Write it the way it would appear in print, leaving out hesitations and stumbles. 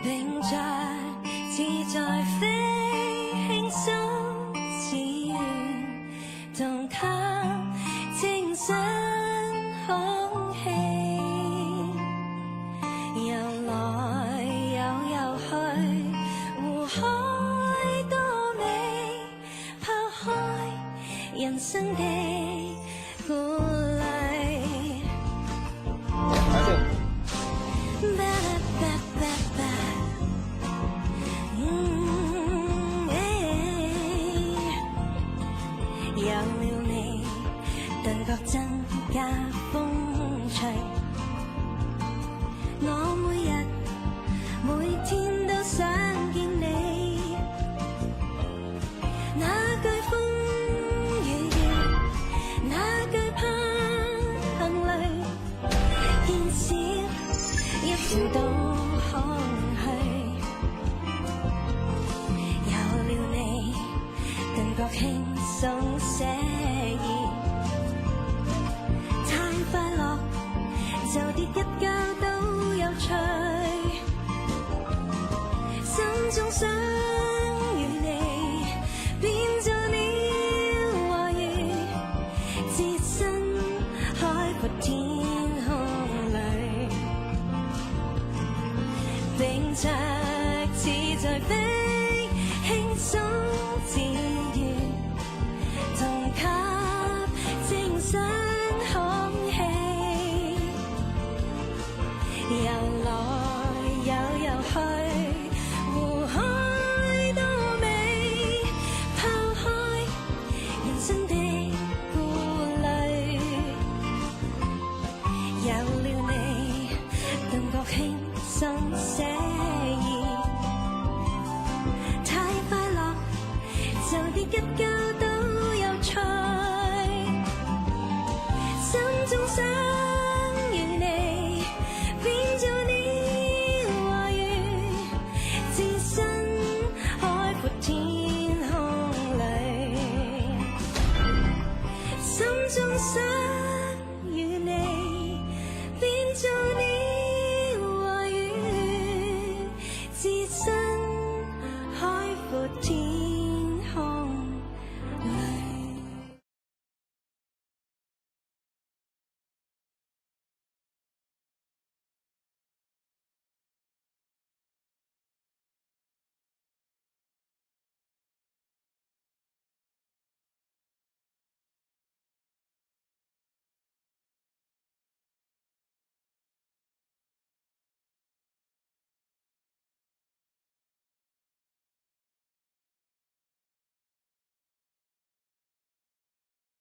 並着自在飛，輕鬆自願同他清新空氣，遊來又去，湖海多美，拋開人生的顧慮。有了你，頓覺增加風趣。我每天都想見你，那句風雨月，那句怕行淚，見少一條都空虛。有了你，頓覺輕鬆寫意，太快樂就跌一跤都有趣，心中想與你變做鳥和魚，置身海闊天空裏，並着自在飛，輕鬆